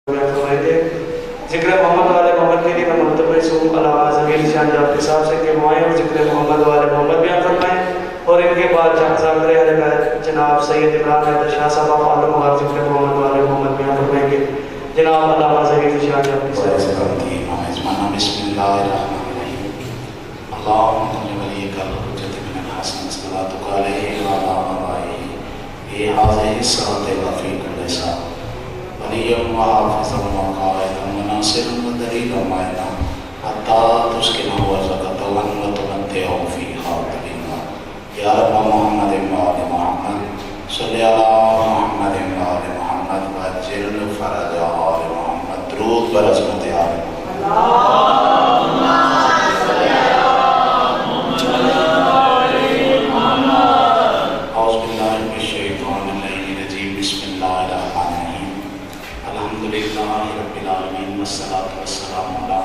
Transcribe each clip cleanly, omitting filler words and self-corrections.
ذکر محمد والے محمد کے لیے میں مرتبہ سوم علامہ ضمیر شان جعفری صاحب سے کہ معائیں اور ذکر محمد والے محمد بیان فرمائیں، اور ان کے بعد جانزادر اہل بیت جناب سید عمران حیدر شاہ صاحب فاطر مغار ذکر محمد والے محمد بیان فرمائیں گے۔ جناب علامہ ضمیر شان جعفری صاحب بسم اللہ الرحمن الرحیم اللہم صل ولیک الحجۃ من الحسن صلواتک علیہ وعلی آبائہ اے حاضر صراط وفی کل سا ولیم و حافظا و قائدا و ناصرا و دلیلا معینا حتی تسکنہ و زکتا و تمتعہ فیہا طویلا یا رب محمد و آل محمد صلی علی محمد و آل محمد وعجل فرج آل محمد درود بر عظمت آل محمد رب العالمین والصلاة والسلام علی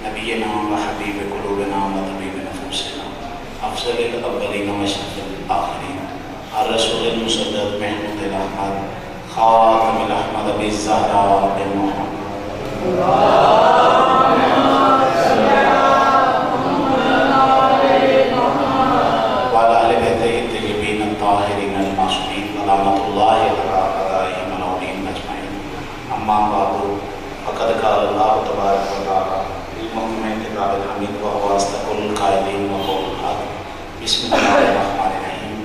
نبینا و حبیب قلوبنا و طبیب نفوسنا افضل الاولین و اشرف الاخرین الرسول المسدد محمود الاحمد خاتم الاحمد ابی الزہراء بن محمد وعلی اہل بیتہ الطیبین الطاہرین المعصومین ولعنۃ اللہ علی اعدائہم الملعونین اجمعین۔ اما بعد فقد قال اللہ تبارک و تعالی فی محکم کتاب الحمید وهو اصدق القائلین وقول الحق بسم اللہ الرحمن الرحیم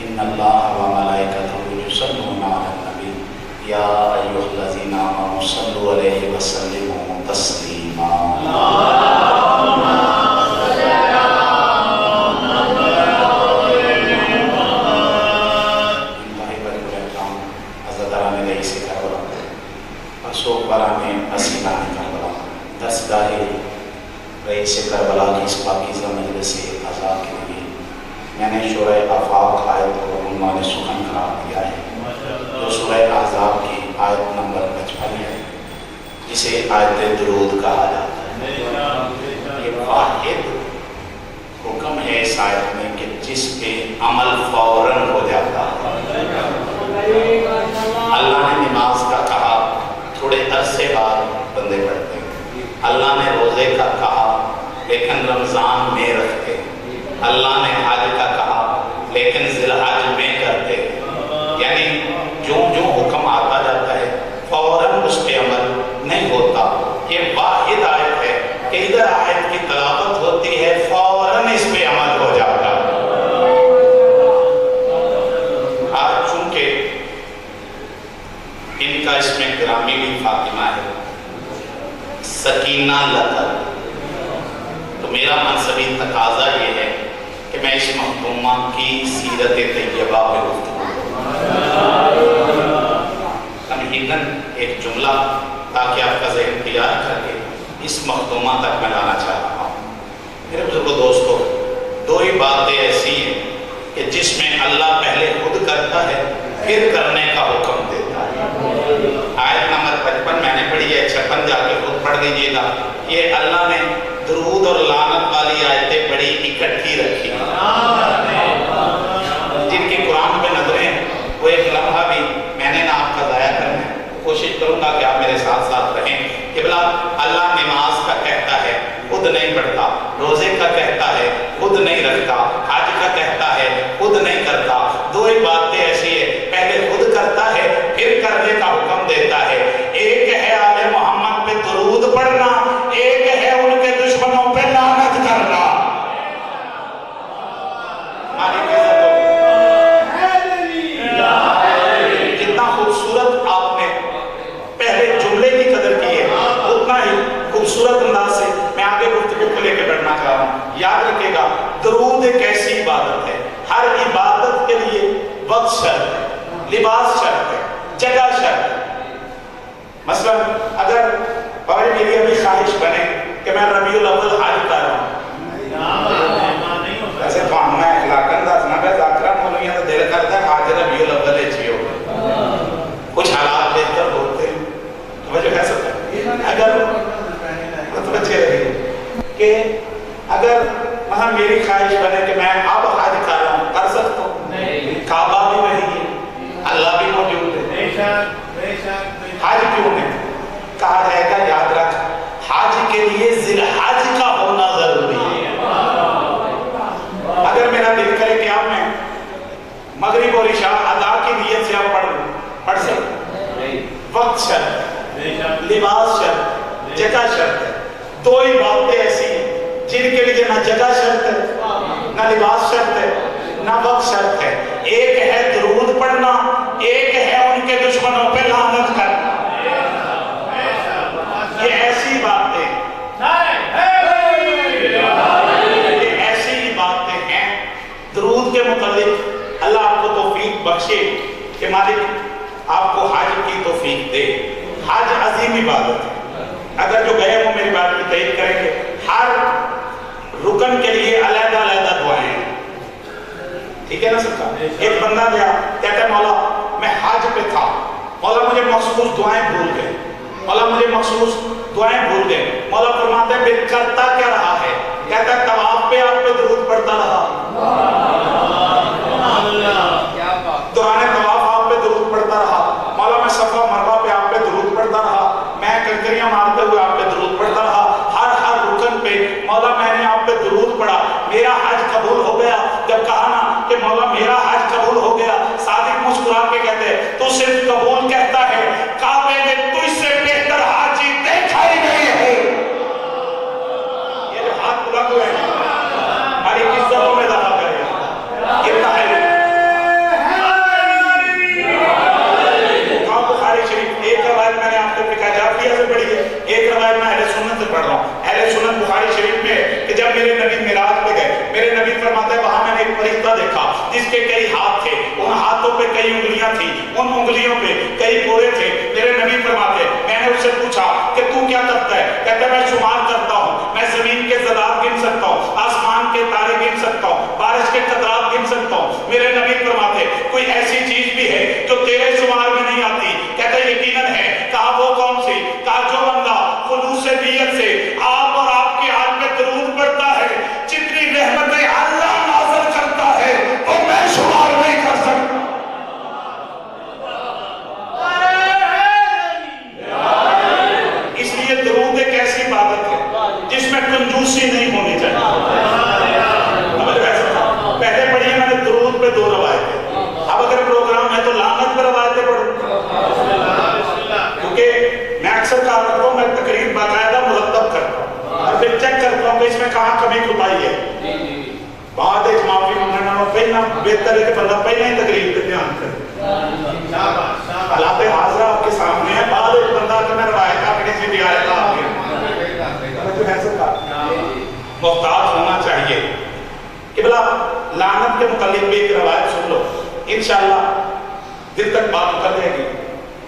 ان اللہ وملائکتہ یصلون علی النبی یا ایھا الذین آمنوا صلوا علیہ وسلموا تسلیما۔ درسگاہ رئیس کربلا کی اس پاکیزہ مجلس اعزا کے لیے میں نے سورہ آفاق آیت کو عنوان سخن قرار دیا ہے، جو سورہ احزاب کی آیت نمبر 55 ہے، جسے آیت درود کہا جاتا ہے۔ یہ واحد حکم ہے اس آیت میں کہ جس پہ عمل فوراً ہو جاتا ہے۔ اللہ نے نماز کا کہا، تھوڑے عرصے بعد بندے پڑھتے ہیں۔ اللہ نے روزے کا کہا لیکن رمضان میں رکھتے ہیں۔ اللہ نے حج کا کہا لیکن ذی الحج میں کرتے ہیں۔ یعنی جو حکم آتا جاتا ہے فوراً اس پہ عمل نہیں ہوتا۔ یہ واحد آیت ہے کہ ادھر آیت کی تلاوت ہوتی ہے فوراً اس پہ عمل ہو جاتا ہے۔ آج چونکہ ان کا اس میں گرامی بھی فاطمہ ہے، سکینہ لطر، تو میرا منصبی تقاضا یہ ہے کہ میں اس مخدومہ کی سیرت طیبہ پہ گفتگو تمہیداً ایک جملہ تاکہ آپ کا ذہن تیار کر کے اس مخدومہ تک میں لانا چاہ رہا ہوں۔ میرے بزرگوں دوستو، دو ہی باتیں ایسی ہیں کہ جس میں اللہ پہلے خود کرتا ہے پھر کرنے کا حکم دیتا ہے۔ آیت نمبر 55 میں نے پڑھی ہے، 56 جا کے خود پڑھ لیجئے گا۔ یہ اللہ نے درود اور لعنت والی آیتیں بڑی اکٹھی رکھی، جن کی قرآن پہ نظریں وہ ایک لمحہ بھی میں نے نہ آپ کا ضائع کرنا ہے۔ کوشش کروں گا کہ آپ میرے ساتھ ساتھ رہیں کہ بلا اللہ نماز کا کہتا ہے خود نہیں پڑھتا، روزے کا کہتا ہے خود نہیں رکھتا، حج کا کہتا ہے خود نہیں کرتا۔ دو ہی باتیں ایسی ہے، پہلے خود کرتا ہے پھر کرنے کا حکم دیتا ہے۔ ایک ہے آل محمد پہ درود پڑھنا، ایک ہے ان کے دشمنوں پہ لعنت کرنا۔ جتنا خوبصورت آپ نے پہلے جملے کی قدر کی ہے، اتنا ہی خوبصورت انداز سے میں آگے گفتگو کو لے کے بڑھنا چاہ رہا ہوں۔ یاد رکھے گا، درود ایک ایسی عبادت ہے، ہر عبادت کے لیے وقت شرط ہے، لباس شرط ہے، جگہ شرط ہے۔ مثلا اگر بھائی میری ابھی خواہش بنے کہ میں ربیع الاول حج کر رہا ہوں، ایسے تو ہم میں اخلاقاً دسنا پہ ذاکرہ مولویاں تو دل کرتا ہے حج ربیع الاول اچھی ہو، کچھ حالات بہتر ہوتے ہیں، توجہ ہے سب۔ اگر متوجہ رہی کہ اگر وہاں میری خواہش بنے کہ میں اب حج کر رہا ہوں، کر سکتا ہوں، کعبہ بھی وہی ہے، اللہ بھی موجود ہے، حج کیوں نہیں؟ لباس شرط ہے، جگہ شرط ہے. دو ہی باتیں ایسی ہیں جن کے لیے نہ جگہ شرط ہے، نہ لباس شرط ہے، نہ وقت شرط ہے. ایک ہے درود پڑھنا، ایک ہے ان کے دشمنوں پہ لعنت کرنا. یہ ایسی باتیں درود کے متعلق اللہ آپ کو توفیق بخشے کہ مالک آپ کو حج کی توفیق دے. حج عظیم عبادت ہے. اگر جو گئے وہ میری بات کی تائید کریں گے، ہر رکن کے لیے علیحدہ علیحدہ دعائیں ہیں. ٹھیک ہے نا سب کا؟ ایک بندہ گیا کہتا ہے مولا میں حج پہ تھا، مولا مجھے مخصوص دعائیں بھول گئے، مولا مجھے مخصوص دعائیں بھول گئے. مولا فرماتے ہیں پھر کرتا کیا رہا ہے؟ کہتا ہے طواف پہ آپ پہ درود پڑھتا رہا، دوران طواف آپ پہ درود پڑھتا رہا. مولا میں صفا مروہ پہ آپ پہ درود پڑھتا رہا، میں کنکریاں مارتے ہوئے آپ پہ درود پڑھتا رہا. ہر رکن پہ مولا میں نے آپ پہ درود پڑھا، میرا حج قبول ہو گیا. جب کہا نا کہ مولا میرا حج قبول ہو گیا، صادق مسکرا کے کہتے ہیں تو صرف قبول کہتا ہے، کعبے نے تجھ سے بہتر حاجی دیکھا ہی نہیں ہے. یہ جو ہاتھ بلند ہوئے ہیں ہماری عزتوں میں دعا کرے گا. کتنا ہے بخاری شریف ایک روایت میں نے آپ کو فقہ جعفریہ سے پڑھی ہے، ایک روایت میں اہل سنت سے پڑھ رہا ہوں. اہل سنت بخاری شریف میں کہ جب میرے نبی معراج پہ گئے، میرے نبی فرماتے ہیں وہاں میں نے ایک فرشتہ دیکھا جس کے کئی ہاتھ تھے، ان ہاتھوں پہ کئی انگلیاں تھیں، ان انگلیوں پہ کئی پورے تھے. میرے نبی فرماتے ہیں میں نے اس سے پوچھا کہ تو کیا کرتا ہے؟ کہتا ہے میں شمار کرتا ہوں، میں زمین کے ذرات گن سکتا ہوں، آسمان کے تارے گن سکتا ہوں، بارش کے قطرات گن سکتا ہوں. میرے نبی فرماتے ہیں کوئی ایسی چیز بھی ہے جو تیرے شمار میں نہیں آتی؟ کہتا ہے یقیناً ہے. کہا وہ کون سی؟ کہا جو بندہ خلوص نیت سے آپ اور آپ کے حال میں درود پڑھتا ہے، جتنی رحمتیں اللہ نازل کرتا ہے وہ میں شمار نہیں کر سکتا. اس لیے درود ایک ایسی عبادت ہے جس میں کنجوسی نہیں ہونی چاہیے. پہلے پڑھیے میں نے درود پہ 2 روایتیں، اب اگر پروگرام ہے تو لعنت پہ روایتیں پڑھوں، کیونکہ میں اکثر کہا کرتا ہوں میں تقریر باقاعدہ مرتب کرتا ہوں اور پھر چیک کرتا ہوں کہ اس میں کہاں کمی کوتاہی ہے. بعد ایک معافی مانگنا پہلا بہتر ہے کہ بندہ پہلے ہی تقریر پہ دھیان کرے. حالات حاضرہ آپ کے سامنے ہے، بعد ایک بندہ کہ میں روایت اپنی سی بھی آئے گا جو ہے سب کا محتاط ہونا چاہیے. کہ بلا لعنت کے متعلق بھی ایک روایت سن لو، انشاءاللہ دل تک بات کر دے گی.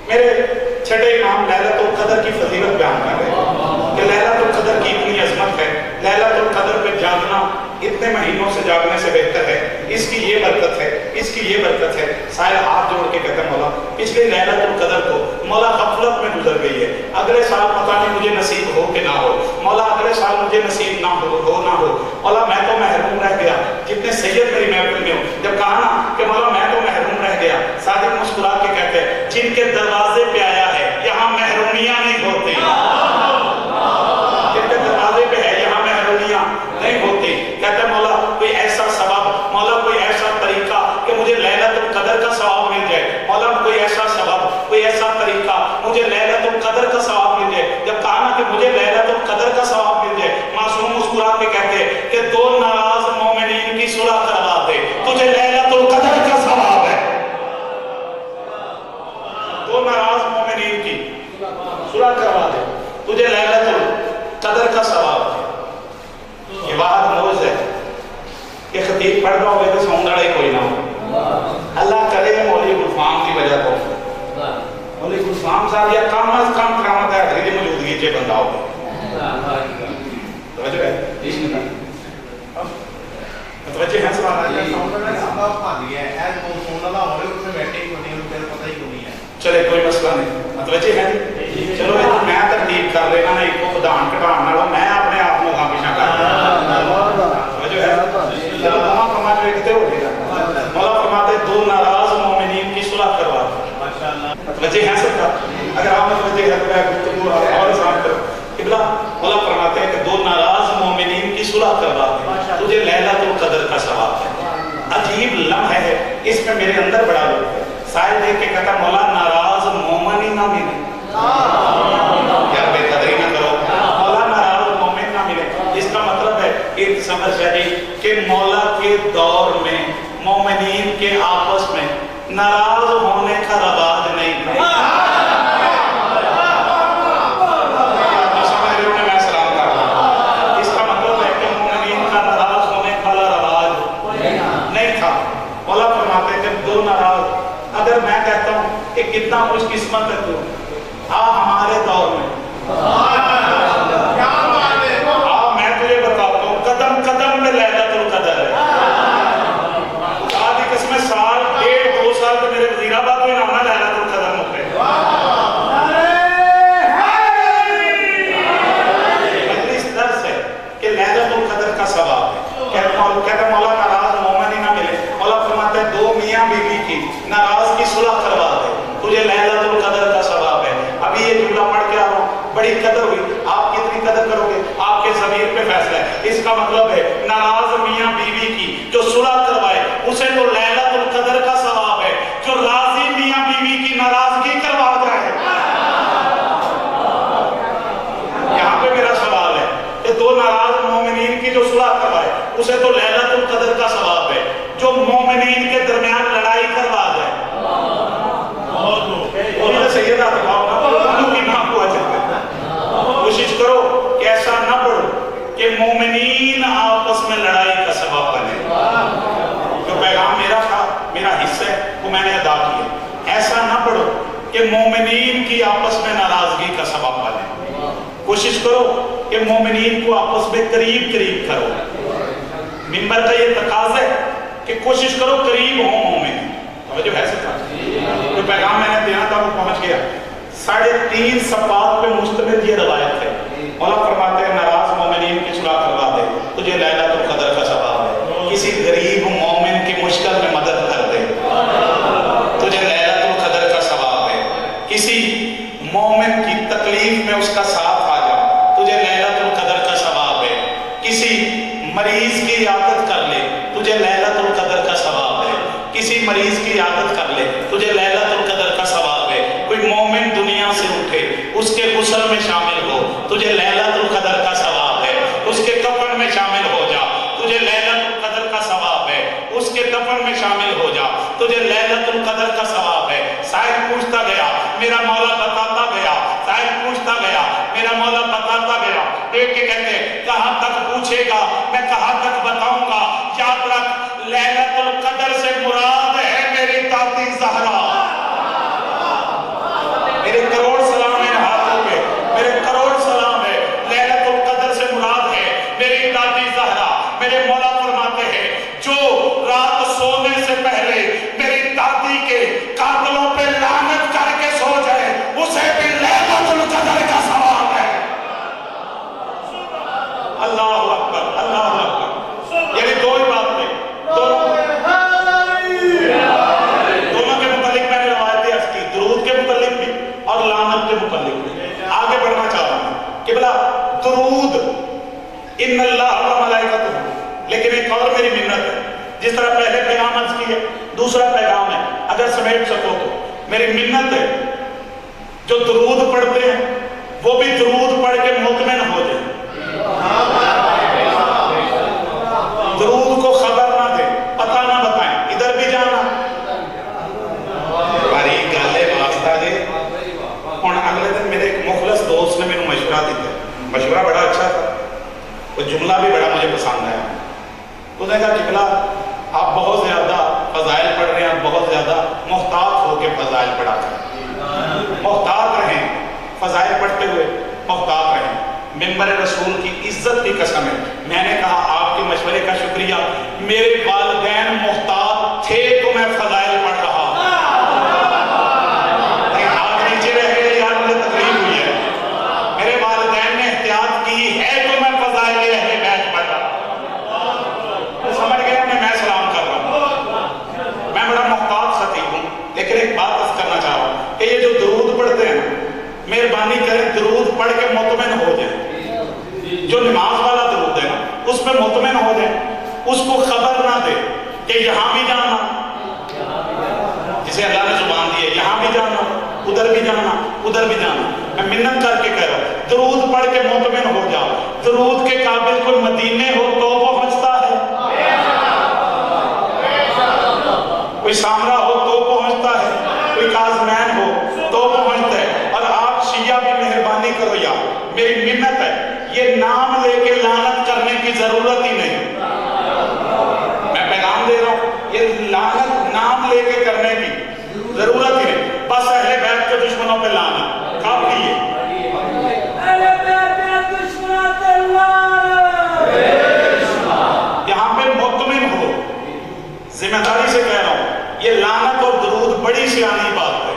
میرے چھٹے امام لیلۃ القدر کی فضیلت بیان کر رہے ہیں کہ لیلۃ القدر کی اتنی عظمت ہے. لیلۃ القدر پہ جاگنا اتنے مہینوں سے جاگنے سے بہتر ہے. اس کی یہ برکت ہے، اس کی یہ برکت ہے. سائل ہاتھ جوڑ کے کہتے ہیں مولا پچھلے لیلۃ القدر کو مولا غفلت میں گزر گئی ہے، اگلے سال پتہ نہیں مجھے نصیب ہو کہ نہ ہو. مولا اگلے سال مجھے نصیب نہ ہو نہ ہو. مولا میں تو محروم رہ گیا. جتنے سید میری محفل میں ہوں جب کہا نا کہ مولا میں تو محروم رہ گیا، صادق مسکرا کے کہتے ہیں جن کے دروازے پہ آیا ہے یہاں محرومیاں نہیں ہوتی. جن کے دروازے پہ ہے یہاں محرومیاں نہیں ہوتی. کہتے ہیں مولا کوئی ایسا سبب، مولا کوئی ایسا طریقہ کہ مجھے لیلۃ القدر کا ثواب مل جائے. مولا کوئی ایسا سبب، کوئی ایسا طریقہ مجھے لیلۃ القدر کا ثواب مل جائے. جب کہا نا کہ مجھے لیلۃ القدر کا ثواب مل جائے، معصوم مسکرا کے کہتے ہیں کہ 2 ناراض مومنین کی صلح کروا دے، تجھے لیلۃ القدر کا ثواب ہے. 2 ناراض مومنین کی صلح کروا دے، تجھے لیلۃ القدر کا ثواب ہے. یہ بات موز ہے کہ خطیب پڑھ رہا ہوئے تو سونگڑا ہی کوئی نہ ہو. اللہ کرے مولوی غلفام کی وجہ تو مولوی غلفام صاحب یا کم از کم کرامت ہے حضری کی موجودگی چ بندہ ہو. توجہ ہے توجہ ہے سوال چلے کوئی مسئلہ نہیں. متوجہ ہے چلو میں ترتیب کر لینا نا ایک کو خدان کٹان نہ میں اپنے آپ کو آگے پیچھے کر توجہ ہے. چلو دونوں کما جو ایک ہو گیا. مولا فرماتے 2 ناراض مومنین کی صلح کروا دے. متوجہ ہے سب کا؟ اگر آپ متوجہ ہے تو میں گفتگو اور آسان کروں. قبلہ مولا فرماتے ہیں کہ 2 ناراض مومنین کی صلح کروا دے، تجھے لیلۃ القدر کا ثواب ہے. عجیب لمحہ ہے، اس میں میرے اندر بڑا لطف ہے. سائل دیکھ کے کہتا مولا ناراض مومن ہی نہ ملے. تقدیر پہ فیصلہ ہے. اس کا مطلب ہے ناراض میاں بیوی کی جو صلح کروائے اسے تو لیلۃ القدر کا ثواب ہے. جو راضی میاں بیوی کی ناراضگی کروا جائے. یہاں پہ میرا سوال ہے کہ دو ناراض مومنین کی جو صلح کروائے اسے تو لیلۃ القدر کا ثواب ہے. جو مومنین کے درمیان لڑائی کروا جائے سیدہ کوشش کرو کہ ایسا نہ پڑھو کہ مومنین آپس میں لڑائی کا سبب بنے. جو پیغام میرا تھا میرا حصہ ہے وہ میں نے ادا کیا. ایسا نہ پڑھو کہ مومنین کی آپس میں ناراضگی کا سبب بنے. کوشش کرو کہ مومنین کو آپس میں قریب قریب کرو. منبر کا یہ تقاضا ہے کہ کوشش کرو قریب ہوں مومن. جو ہے جو پیغام میں نے دینا تھا وہ پہنچ گیا. 3.5 صفحات پہ مشتمل یہ روایت ہے. مولا فرماتے ہیں ناراض مومنین کی صلح کروا دے تجھے لیلۃ القدر کا ثواب ہے. کسی غریب مومن کی مشکل میں مدد کر دے تجھے لیلۃ القدر کا ثواب ہے. کسی مومن کی تکلیف میں اس کا ساتھ آ جا تجھے لیلۃ القدر کا ثواب ہے. کسی مریض کی عیادت کر لے تجھے لیلۃ القدر کا ثواب ہے. کسی مریض کی عیادت کر لے تجھے لیلۃ القدر کا ثواب ہے. کوئی مومن دنیا سے اٹھے اس کے غسل میں شامل ہو تجھے لیلۃ القدر کا ثواب ہے. اس کے کفن میں شامل ہو جا تجھے لیلۃ القدر کا ثواب ہے. اس کے کفن میں شامل ہو جا تجھے لیلۃ القدر کا ثواب ہے. سائل پوچھتا گیا میرا مولا بتاتا گیا. سائل پوچھتا گیا میرا مولا بتاتا گیا. دیکھ کے کہتے کہاں تک پوچھے گا میں کہاں تک بتاؤں گا. یاد رکھ لیلۃ القدر سے مراد ہے میری دادی زہرا. میرے کروڑ سلام ہے ہاتھوں پہ میرے کروڑ سلام ہے. لیلۃ القدر سے مراد ہے میری دادی زہرا. میرے مولا فرماتے ہیں جو رات سونے سے پہلے میری دادی کے قاتلوں پہ لعنت کر کے سو جائے اسے بھی لیلۃ القدر کا ثواب ہے. اللہ اکبر اللہ اکبر. یعنی دو ہی بات نہیں دونوں کے متعلق میں نے روایتیں عرض کی. درود کے متعلق بھی اور لعنت کے متعلق بھی. آگے بڑھنا چاہ رہا ہوں کہ بلا درود ان اللہ و ملائکتہ. لیکن ایک اور میری منت ہے جس طرح پہلے پیغام عرض کی ہے دوسرا پیغام ہے اگر سمیٹ سکو تو میری منت ہے جو درود پڑھتے ہیں وہ بھی درود پڑھ کے مطمئن ہو جائیں. درود کو خبر نہ دیں پتہ نہ بتائیں ادھر بھی جانا باری گالے واسطہ دے. اور اگلے دن میرے ایک مخلص دوست نے میرے مشورہ دیتا. مشورہ بڑا اچھا تھا. وہ جملہ بھی بڑا مجھے پسند آیا. تو نے کہا جملہ آپ بہت زیادہ فضائل پڑھ رہے ہیں بہت زیادہ محتاط ہو کے فضائل پڑھا کریں. محتاط رہیں فضائل پڑھتے ہوئے محتاط رہیں. ممبر رسول کی عزت کی قسم ہے میں نے کہا آپ کے مشورے کا شکریہ. میرے والدین محتاط تھے تو میں فضائل پڑھ رہا. ہاتھ نیچے رہ گئے یار مجھے تکلیف ہوئی ہے. میرے والدین نے احتیاط کی ہے تو میں فضائل اہل بیت پڑھ رہا. سمجھ گئے میں سلام کر رہا ہوں. میں بڑا محتاط خطیب ہوں لیکن ایک بات عرض کرنا چاہ رہا ہوں کہ یہ جو درود پڑھتے ہیں مہربانی کریں درود پڑھ کے مطمئن ہو جائیں. جو نماز والا درود ہے نا اس میں مطمئن ہو جائیں. اس کو خبر نہ دے کہ یہاں بھی جانا جسے اللہ نے زبان دی ہے یہاں بھی جانا ادھر بھی جانا ادھر بھی جانا. میں منت کر کے کہہ رہا ہوں درود پڑھ کے مطمئن ہو جاؤ. درود کے قابل کوئی مدینے ہو تو پہنچتا ہے کوئی سامرا ہو تو پہنچتا ہے کوئی کاظمین ہو تو پہنچتا ہے. اور آپ شیعہ بھی مہربانی کرو یار میری منت ہے یہ نام لے کے لعنت کرنے کی ضرورت ہی نہیں. میں پیغام دے رہا ہوں یہ لعنت نام لے کے کرنے کی ضرورت ہی نہیں. بس اہل بیت کے دشمنوں پہ لعنت کافی ہے. یہاں پہ مطمئن ہو ذمہ داری سے کہہ رہا ہوں یہ لعنت اور درود بڑی سیانی بات ہے.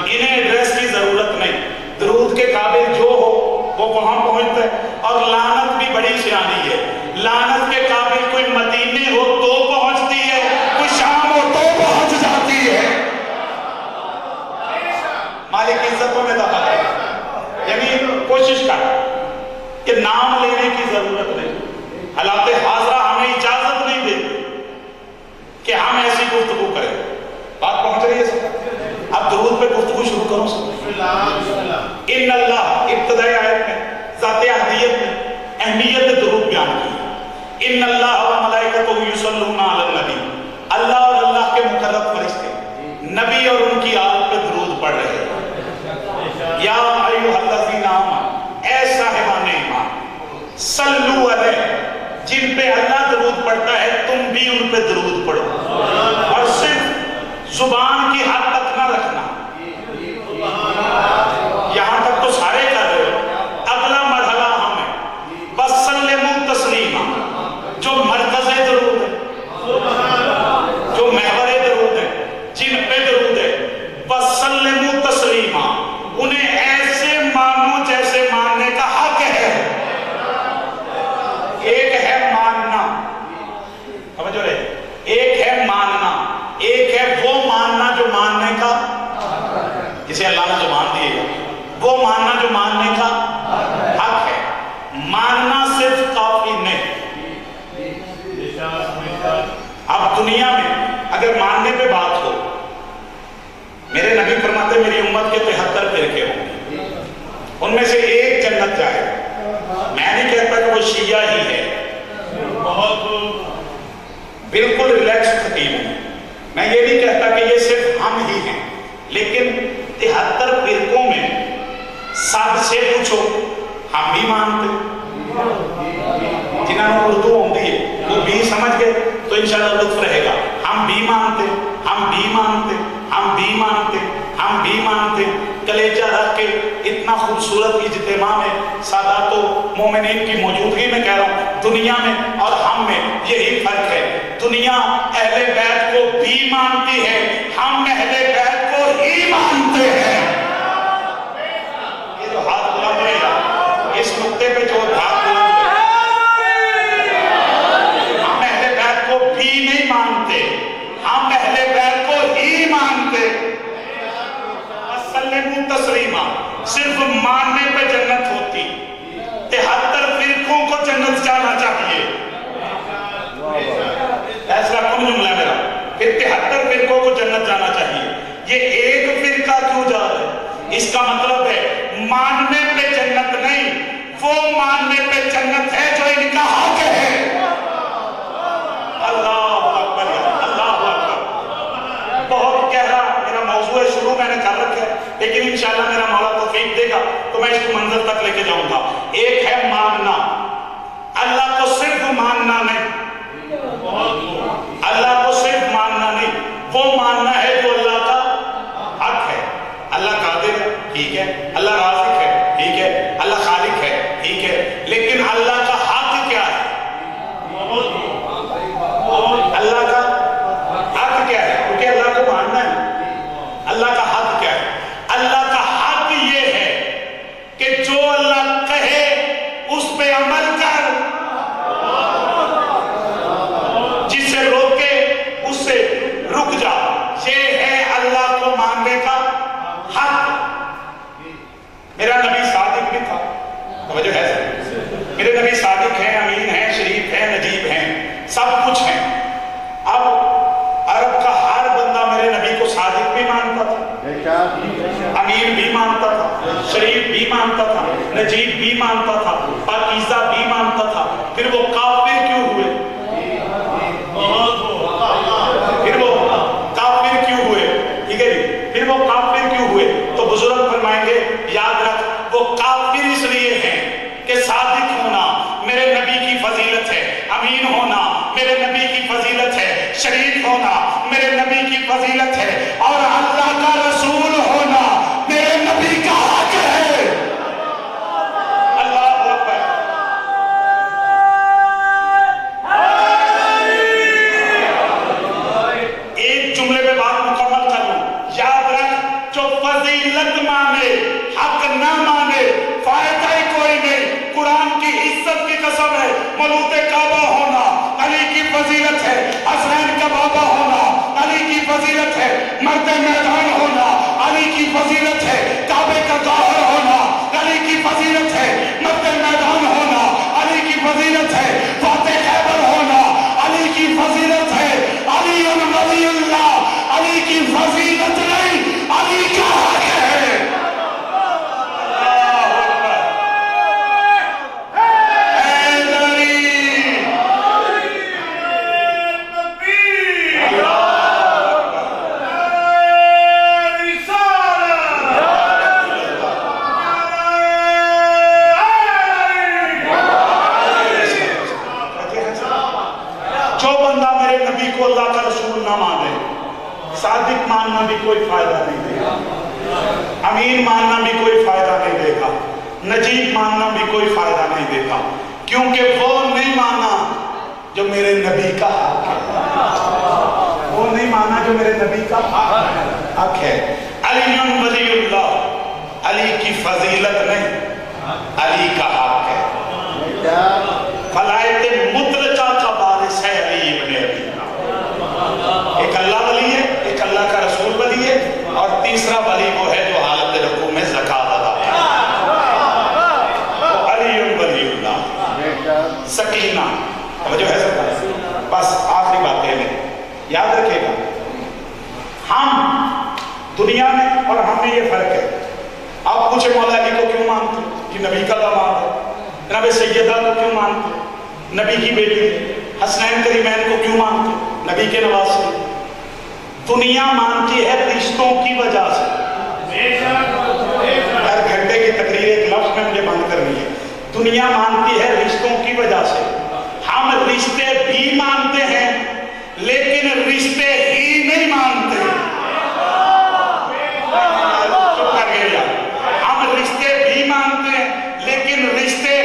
انہیں ایڈریس کی ضرورت نہیں. درود کے قابل جو ہو وہ وہاں پہنچتا ہے. اور لعنت بھی بڑی سیانی ہے. لعنت کے قابل کوئی مدینے ہو تو پہنچتی ہے کوئی شام ہو تو پہنچ جاتی ہے. مالک عزتوں میں دفع ہے. یعنی کوشش کر کہ نام پہ گفتگو شروع کروں سب. ان اللہ ابتدائی آیت میں ذات احدیت میں اہمیت درود بیان کی. ان اللہ و ملائکتہ یصلون علی النبی، اللہ اور اللہ کے مقرب فرشتے نبی اور ان کی آل پہ درود پڑھ رہے ہیں. یا ایھا الذین آمنوا، اے صاحبان ایمان، صلو علیہ، جن پہ اللہ درود پڑھتا ہے تم بھی ان پہ درود پڑھو. اور صرف زبان کی حد تک نہ رکھنا، یہاں تک تو سارے کر رہے ہو، اگلا مرحلہ ہم ہے وسلموا تسلیما، جو مرکز درود ہے، جو محور درود ہے، جن پہ درود ہے، وسلموا تسلیما، انہیں ایسے مانو جیسے ماننے کا حق ہے. ایک ہے ماننا، سمجھو رہے، ایک ہے ماننا، ایک ہے وہ ماننا جو ماننے کا، جسے اللہ نے زبان دی ہے، وہ ماننا جو ماننے کا حق ہے. ماننا صرف کافی نہیں. اب دنیا میں اگر ماننے پہ بات ہو، میرے نبی فرماتے میری امت کے 73 فرقے ہوں گے، ان میں سے ایک جنت جائے. میں نہیں کہتا کہ وہ شیعہ ہی ہے، بالکل ریلیکس خطیب ہوں. میں یہ نہیں کہتا کہ یہ صرف ہم ہی ہیں، لیکن 73 فرقوں میں سب سے پوچھو ہم بھی مانتے. جنہوں نے اردو ہوتی ہے وہ بھی سمجھ گئے تو انشاءاللہ لطف رہے گا. ہم بھی مانتے، ہم بھی مانتے، ہم بھی مانتے، ہم بھی مانتے. کلیجہ رکھ کے اتنا خوبصورت اجتماع میں سادات و مومنین کی موجودگی میں کہہ رہا ہوں، دنیا میں اور ہم میں یہی فرق ہے. دنیا اہل بیت کو بھی مانتی ہے، ہم اہل بیت کو ہی مانتے ہیں. یہ جو ہاتھ بلند ہوئے گا اس نقطے پہ، جو ہاتھ بلند ہوئے، ہم اہل بیت کو بھی نہیں مانتے، ہم اہل بیت کو ہی مانتے. وسلموا تسلیما، صرف ماننے پہ جنت ہوتی. 73 فرقوں کو جنت جانا چاہیے. ایسا کون جملہ ہے میرا؟ پھر 73 فرقوں کو جنت جانا چاہیے. یہ ایک فرقہ کیوں جا رہا ہے؟ اس کا مطلب ہے ماننے پہ جنت نہیں، وہ ماننے پہ جنت ہے جو ان کا حق ہے. اللہ اکبر، اللہ اکبر. بہت گہرا میرا موضوع ہے، شروع میں نے کر رکھا ہے، لیکن انشاءاللہ میرا مولا توفیق دے گا تو میں اس کو منظر تک لے کے جاؤں گا. ایک ہے ماننا، اللہ کو صرف ماننا نہیں، اللہ کو صرف ماننا نہیں، وہ ماننا ہے جو اللہ کا حق ہے. اللہ قادر ہے، ٹھیک ہے، اللہ رازق ہے، ٹھیک ہے، اللہ خالق ہے، ٹھیک ہے، لیکن اللہ کا حق کیا ہے؟ اللہ کا حق کیا ہے؟ کیونکہ اللہ کو ماننا ہے. اللہ کا حق کیا ہے؟ اللہ کا حق یہ ہے کہ جو اللہ کہے اس پہ عمل کر، جس سے روکے اس سے رک جا. یہ ہے اللہ کو ماننے کا حق. میرا نبی صادق بھی تھا، توجہ ہے سر، میرے نبی صادق ہیں، امین ہیں، شریف ہیں، نجیب ہیں، سب کچھ ہیں. اب عرب کا ہر بندہ میرے نبی کو صادق بھی مانتا تھا، امین بھی مانتا تھا، شریف بھی مانتا تھا، نجیب بھی مانتا تھا، پاکیزہ بھی مانتا تھا. پھر وہ کافر کیوں ہوئے؟ پھر وہ کافر کیوں ہوئے؟ ٹھیک ہے جی، پھر وہ کافر کیوں ہوئے؟ تو بزرگ فرمائیں گے یاد رکھ، وہ کافر اس لیے ہیں کہ صادق ہونا میرے نبی کی فضیلت ہے، امین ہونا میرے نبی کی فضیلت ہے، شریف ہونا میرے نبی کی فضیلت ہے، اور اللہ کا رسول ہونا میرے نبی کا حق ہے. اللہ اکبر. ایک جملے میں بات مکمل کر لوں. یاد رکھ، جو فضیلت مانے حق نہ مانے فائدہ ہی کوئی نہیں. قرآن کی عزت کی قسم ہے، ملوک کعبہ ہونا علی کی فضیلت ہے، حسین کا بابا ہونا علی کی فضیلت ہے، صادق ماننا بھی کوئی فائدہ نہیں دے گا، امین ماننا بھی کوئی فائدہ نہیں دے گا، نجیب ماننا بھی کوئی فائدہ نہیں دے گا، کیونکہ وہ نہیں مانا جو میرے نبی کا حق ہے، وہ نہیں مانا جو میرے نبی کا حق ہے۔ علی ولی اللہ، علی کی فضیلت نہیں، علی کا حق ہے۔ فلائت مطلقہ کا بارث ہے علی ابن ابی طالب۔ ایک اللہ ولی ہے، ایک اللہ کا رسول ولی ہے، اور تیسرا ولی وہ ہے جو حالت رکوع میں زکوٰۃ ادا کرتا ہے، وہ علی ولی اللہ۔ سکینہ، توجہ ہے سب؟ بس آخری باتیں ہیں، یاد رکھے گا، ہم دنیا میں اور ہم میں یہ فرق ہے۔ آپ پوچھے مولا علی کو کیوں مانتے کہ نبی کا داماد ہے، جناب سیدہ کو کیوں مانتے، نبی کی بیٹی، حسنین کریمین کو کیوں مانتے، نبی کے نواسے۔ دنیا مانتی ہے رشتوں کی وجہ سے، ہر گھنٹے کی تقریر ایک لفظ میں مجھے بند کرنی ہے، دنیا مانتی ہے رشتوں کی وجہ سے۔ ہم رشتے بھی مانتے ہیں لیکن رشتے ہی نہیں مانتے۔ ہم رشتے بھی مانتے ہیں لیکن رشتے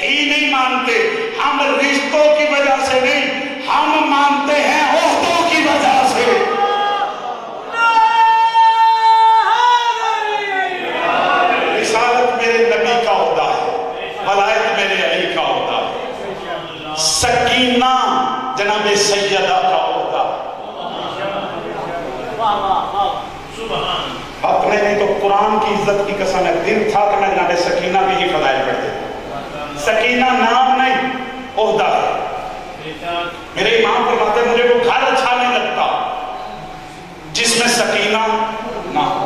ہی نہیں مانتے۔ ہم رشتوں کی وجہ سے نہیں، ہم مانتے ہیں عہدوں کی وجہ سے۔ رسالت میرے نبی کا عہدہ ہے، ولایت میرے علی کا عہدہ ہے، سکینہ جناب سیدہ کا عہدہ۔ اپنے نہیں تو قرآن کی عزت کی قسم ہے، دل تھا کہ میں جناب سکینہ بھی ہی فضائل پڑھ دیتا۔ سکینہ نام نہیں، عہدہ ہے۔ میرے امام فرماتے ہیں مجھے وہ گھر اچھا نہیں لگتا جس میں سکینہ نہ ہو،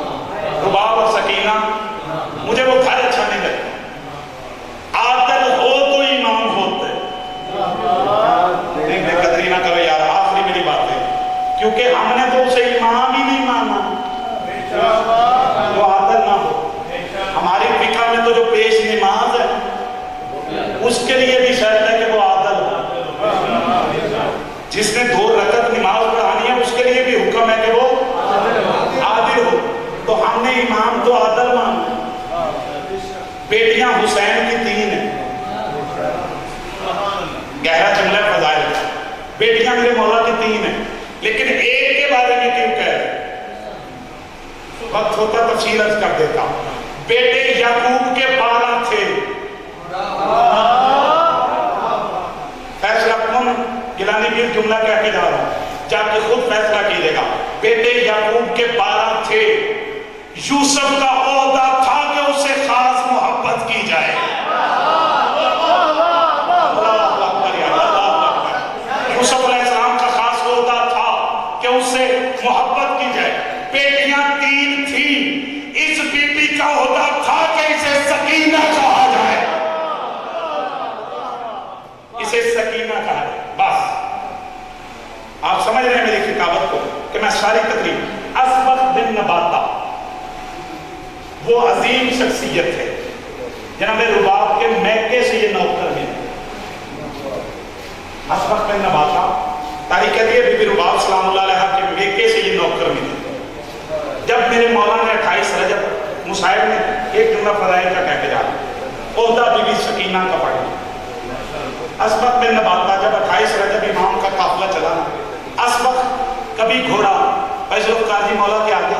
رباب اور سکینہ، مجھے وہ گھر اچھا نہیں لگتا۔ عادل ہو تو امام ہوتے۔ دیکھ دے قدری نہ کرو یار، آخری میری بات ہے، کیونکہ ہم نے تو اسے امام ہی نہیں مانا، وہ عادل نہ ہو۔ ہماری فقہ میں تو جو پیش نماز ہے اس کے لیے بھی شرط ہے کہ وہ عادل ہو، جس نے 2 رکعت نماز پڑھانی ہے اس کے لیے بھی حکم ہے کہ وہ عادل ہو۔ تو ہم نے امام تو عادل مانا۔ بیٹیاں حسین کی 3 ہیں، گہرا جملہ فضائل، بیٹیاں میرے مولا کی 3 ہیں، لیکن ایک کے بارے میں کیوں کہہ رہے؟ وقت ہوتا تفصیل عرض کر دیتا ہوں۔ بیٹے یعقوب کے 12 تھے، فیصلہ کن گیلانی بھی جملہ کہہ کے جا رہا ہوں، جا کے خود فیصلہ کیجیے گا۔ بیٹے یعقوب کے 12 تھے، یوسف کا عہدہ تھا کہ اسے خاص محبت کی جائے۔ یوسف علیہ السلام کا خاص عہدہ تھا کہ اسے محبت کی جائے۔ بیٹیاں 3 تھیں، اس بی بی کا عہدہ تھا کہ اسے سکینہ کہا جائے، اسے سکینہ کہا جائے۔ بس آپ سمجھ رہے ہیں میری کتابت کو کہ میں ساری تقریب۔ اسبق بن نباتہ وہ عظیم شخصیت ہے، جناب رباب کے میکے سے یہ نوکر ہیں۔ اسبق بن نباتہ تاریخ کہتی ہے بی بی رباب سلام اللہ علیہ کے میکے سے یہ نوکر ملے۔ جب میرے مولا نے 28 رجب مصاحب نے ایک جملہ فضائل کا کہہ کے جا رہا، عہدہ بی بی سکینہ کا پڑھا۔ اسبق بن نباتہ جب 28 رجب امام کا قافلہ چلا، اسبق کبھی گھوڑا، فیصل قاضی مولا کے آگے،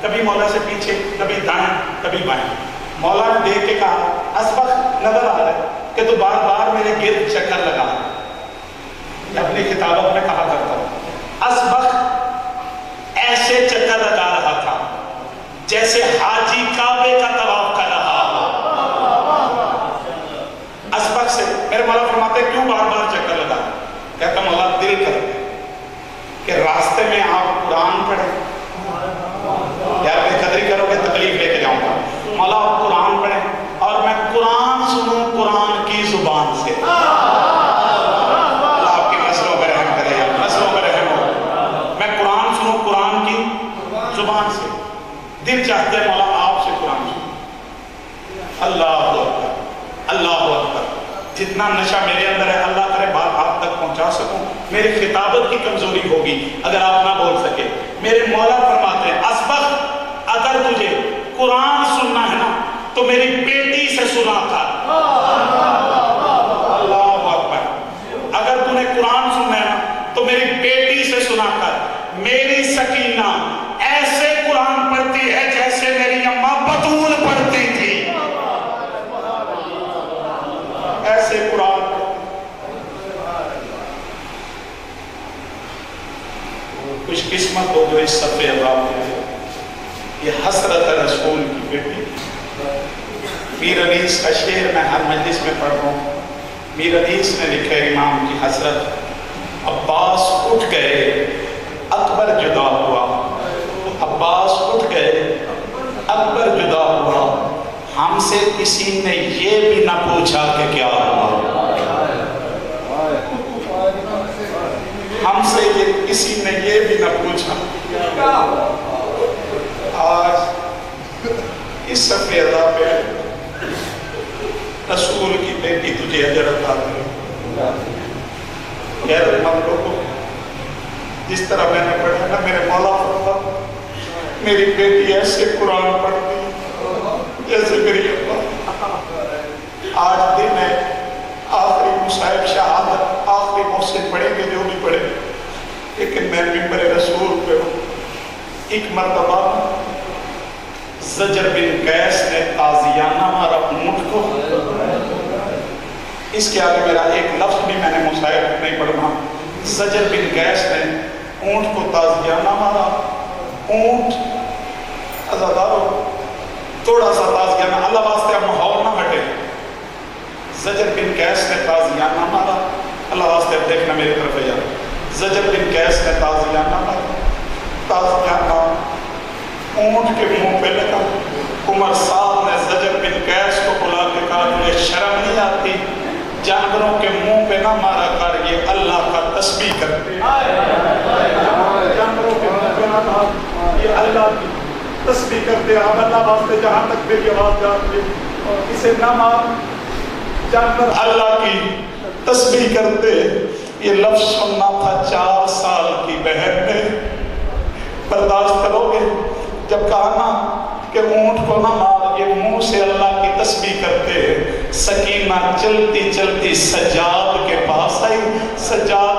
کبھی مولا سے پیچھے، کبھی دائیں کبھی بائیں۔ مولا نے دیکھ کے کہا اسبق نظر آ رہا ہے کہ تو بار بار میرے گرد چکر لگا۔ اپنی کتابت میں کہا کرتا ہوں اسبق ایسے چکر لگا رہا تھا جیسے حاجی کعبے کا طواف کر رہا ہو۔ اسبق سے میرے مولا فرماتے کیوں بار بار چکر لگا؟ کہتا مولا دل کرتے کہ راستے میں آپ قرآن پڑھیں، یار بے قدری کرو گے تکلیف لے کے جاؤں گا، مولا آپ قرآن پڑھیں اور میں قرآن سنوں قرآن کی زبان سے۔ اللہ آپ کی نسلوں پر رحم کرے، نسلوں پر رحم ہو، میں قرآن سنوں قرآن کی زبان سے۔ دل چاہتے ہیں مولا آپ سے قرآن سنوں۔ اللہ اکبر، اللہ اکبر۔ جتنا نشہ میرے اندر ہے اللہ کرے بات آپ تک پہنچا سکوں۔ میری خطابت کی کمزوری ہوگی اگر آپ نہ بول سکے۔ میرے مولا فرماتے ہیں اسبق اگر تجھے قرآن سننا ہے نا تو میری بیٹی سے سنا کر. اللہ اکبر. اگر تُو نے قرآن سننا ہے نا تو میری بیٹی سے سنا کر. میری سکینہ ایسے قرآن پڑھتی ہے جیسے میری اماں بطول پڑھتی تھی. ایسے قرآن کچھ قسمت ہو جو اس صفحے عذاب میں. یہ حسرت رسول کی بیٹی. میر انیس کا شعر میں ہر مجلس میں پڑھ رہا ہوں. میر انیس نے لکھا ہے امام کی حسرت. عباس اٹھ گئے اکبر جدا ہوا. عباس اٹھ گئے اکبر جدا ہوا. ہم سے کسی نے یہ بھی نہ پوچھا کہ کیا ہوا. ہم سے کسی نے یہ بھی نہ پوچھا. آج اس صفحے عذاب پہ رسول کی بیٹی تجھے اجر عطا کرے. غیرت مند لوگوں جس طرح میں نے پڑھا نا میرے مولا فرماتا میری بیٹی ایسے قرآن پڑھتی جیسے میری اماں. آج دن ہے آخری مصائب شہادت آخری محسن پڑھیں گے جو بھی پڑھیں لیکن میں ممبر رسول پہ ہوں. ایک مرتبہ زجر بن قیس نے تازیانہ مارا اونٹ کو. اس کے آگے میرا ایک لفظ بھی میں نے مصائب نہیں پڑھنا. زجر بن قیس نے اونٹ کو تازیانہ مارا. اونٹ عزادارو تھوڑا سا تازیانہ اللہ واسطے اب ماحول نہ ہٹے. زجر بن قیس نے تازیانہ مارا. اللہ واسطے اب دیکھنا میری طرف ہے یار. زجر بن قیس نے تازیانہ مارا. تازیانہ اونٹ کے منہ پہ لگا. عمر صاحب نے زجر بن قیس کو بلا کے کہا تجھے شرم نہیں آتی جانوروں کے منہ پہ نہ مارا کر یہ اللہ کا تسبیح کرتے ہیں. جانوروں کے منہ پہ نہ مارا یہ اللہ کی تسبیح کرتے ہیں. اب اللہ واسطے جہاں تک میری آواز جاتی ہے اسے نہ مار. جانور اللہ کی تسبیح کرتے. یہ لفظ سننا تھا 4 سال کی بہن نے. برداشت کرو گے جب کہا نا کہ اونٹ کو نہ مار یہ منہ سے اللہ کی تسبیح کرتے. سکینہ چلتی چلتی سجاد کے پاس آئی. سجاد